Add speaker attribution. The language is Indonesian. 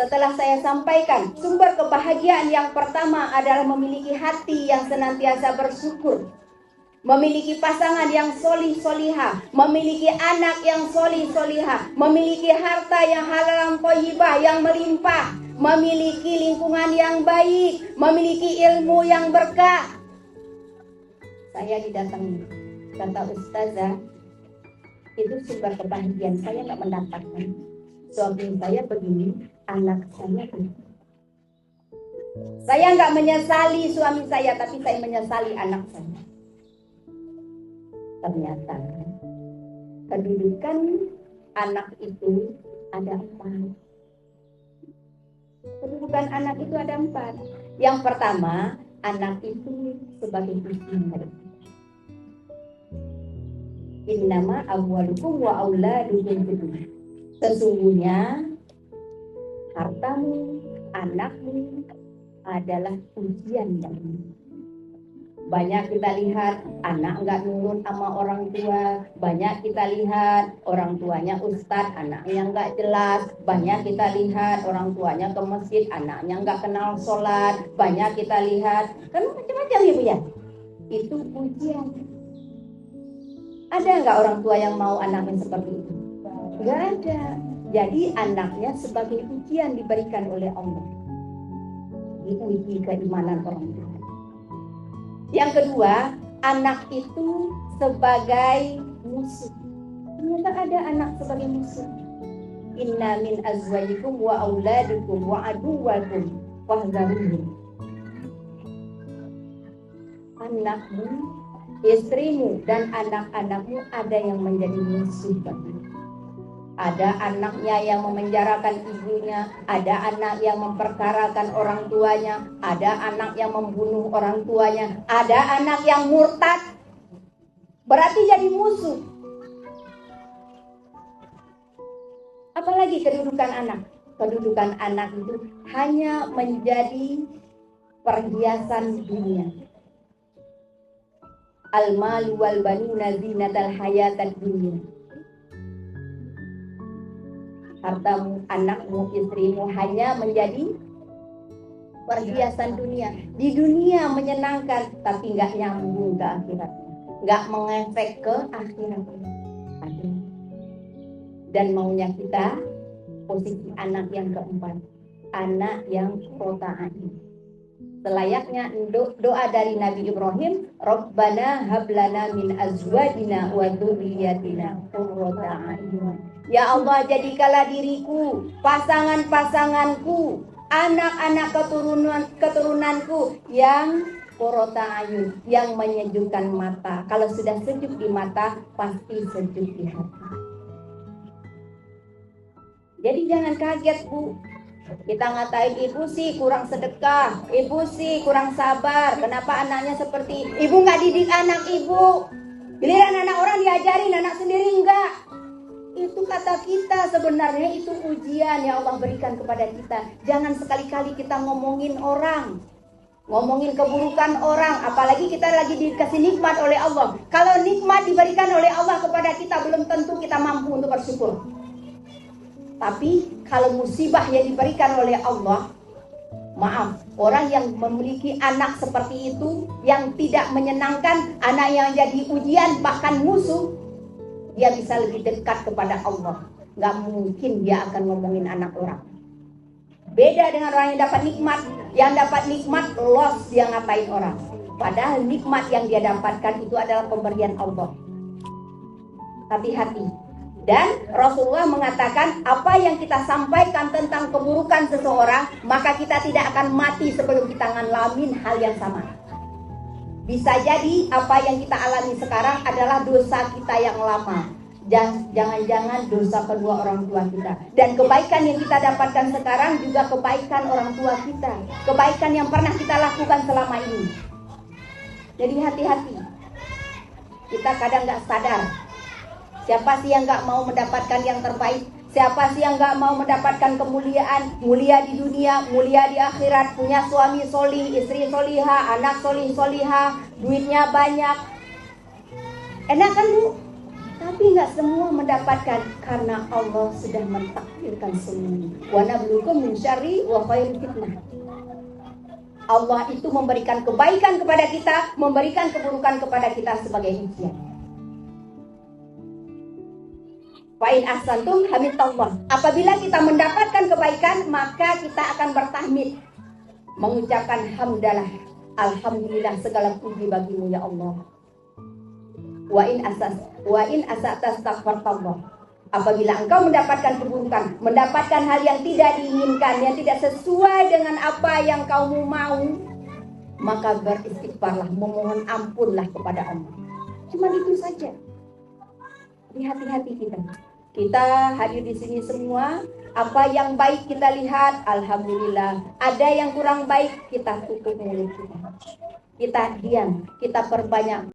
Speaker 1: Setelah saya sampaikan, sumber kebahagiaan yang pertama adalah memiliki hati yang senantiasa bersyukur, memiliki pasangan yang solih solihah, memiliki anak yang solih solihah, memiliki harta yang halal thayyibah yang melimpah, memiliki lingkungan yang baik, memiliki ilmu yang berkah. Saya didatangi, kata ustazah, itu sumber kebahagiaan. Saya nggak mendapatkan. Suami saya begini, anak saya begini. Saya nggak menyesali suami saya, tapi saya menyesali anak saya. Ternyata kedudukan anak itu ada 4. Kedudukan anak itu ada 4. Yang pertama, anak itu sebagai ujian. Innama amwalukum wa auladukum fitnah. Sesungguhnya hartamu, anakmu adalah ujian bagimu. Banyak kita lihat anak nggak nurut sama orang tua. Banyak kita lihat orang tuanya ustadz, anaknya nggak jelas. Banyak kita lihat orang tuanya ke masjid, anaknya nggak kenal sholat. Banyak kita lihat, kan macam-macam ya Bu ya. Itu ujian. Ada nggak orang tua yang mau anaknya seperti itu? Nggak ada. Jadi anaknya sebagai ujian diberikan oleh Allah. Diuji keimanan orang tua. Yang kedua, anak itu sebagai musuh. Ternyata ada anak sebagai musuh. Inna min azwajikum wa auladikum wa aduwakum fahdharuhum. Anakmu, istrimu dan anak-anakmu ada yang menjadi musuh bagimu. Ada anaknya yang memenjarakan ibunya, ada anak yang memperkarakan orang tuanya, ada anak yang membunuh orang tuanya, ada anak yang murtad. Berarti jadi musuh. Apalagi kedudukan anak? Kedudukan anak itu hanya menjadi perhiasan dunia. Al-malu wal banuna zinatal hayatad dunya. Hartamu, anakmu, istrimu hanya menjadi perhiasan dunia. Di dunia menyenangkan, tapi nggak nyambung ke akhirat, nggak mengefek ke akhirat. Dan maunya kita posisi anak yang keempat, anak yang qota'in. Selayaknya doa dari Nabi Ibrahim, Rabbana hablana min azwajina wa dzurriyyatina qurrata a'yun. Ya Allah, jadikanlah diriku, pasangan-pasanganku, anak-anak keturunanku yang qurrata a'yun, yang menyejukkan mata. Kalau sudah sejuk di mata, pasti sejuk di hati. Jadi jangan kaget Bu, kita ngatain ibu sih kurang sedekah, ibu sih kurang sabar, kenapa anaknya seperti ibu nggak didik anak ibu, giliran anak orang diajarin, anak sendiri enggak. Itu kata kita, sebenarnya itu ujian yang Allah berikan kepada kita. Jangan sekali-kali kita ngomongin orang, ngomongin keburukan orang, apalagi kita lagi dikasih nikmat oleh Allah. Kalau nikmat diberikan oleh Allah kepada kita, belum tentu kita mampu untuk bersyukur. Tapi kalau musibah yang diberikan oleh Allah, maaf, orang yang memiliki anak seperti itu, yang tidak menyenangkan, anak yang jadi ujian, bahkan musuh, dia bisa lebih dekat kepada Allah. Gak mungkin dia akan ngomongin anak orang. Beda dengan orang yang dapat nikmat. Yang dapat nikmat, loss dia ngatain orang. Padahal nikmat yang dia dapatkan itu adalah pemberian Allah. Hati-hati. Dan Rasulullah mengatakan, apa yang kita sampaikan tentang keburukan seseorang, maka kita tidak akan mati sebelum kita ngalamin hal yang sama. Bisa jadi apa yang kita alami sekarang adalah dosa kita yang lama. Jangan-jangan dosa kedua orang tua kita. Dan kebaikan yang kita dapatkan sekarang juga kebaikan orang tua kita. Kebaikan yang pernah kita lakukan selama ini. Jadi hati-hati. Kita kadang gak sadar. Siapa sih yang gak mau mendapatkan yang terbaik? Siapa sih yang gak mau mendapatkan kemuliaan? Mulia di dunia, mulia di akhirat. Punya suami solih, istri solihah, anak solih solihah, duitnya banyak. Enak kan Bu? Tapi nggak semua mendapatkan, karena Allah sudah mentakdirkan semuanya. Wa nabluukum min syarri wa khairi fitnah. Allah itu memberikan kebaikan kepada kita, memberikan keburukan kepada kita sebagai ujian. Fa'in ahsantum hamidallah. Apabila kita mendapatkan kebaikan, maka kita akan bertahmid, mengucapkan hamdalah, alhamdulillah, segala puji bagimu ya Allah. Wa in asa'ta astaghfartallah. Apabila engkau mendapatkan keburukan, mendapatkan hal yang tidak diinginkan, yang tidak sesuai dengan apa yang kamu mau, maka beristighfarlah, memohon ampunlah kepada Allah. Cuma itu saja. Hati-hati kita. Kita hadir di sini semua, apa yang baik kita lihat, alhamdulillah. Ada yang kurang baik, kita tutup mulut kita. Kita diam, kita perbanyak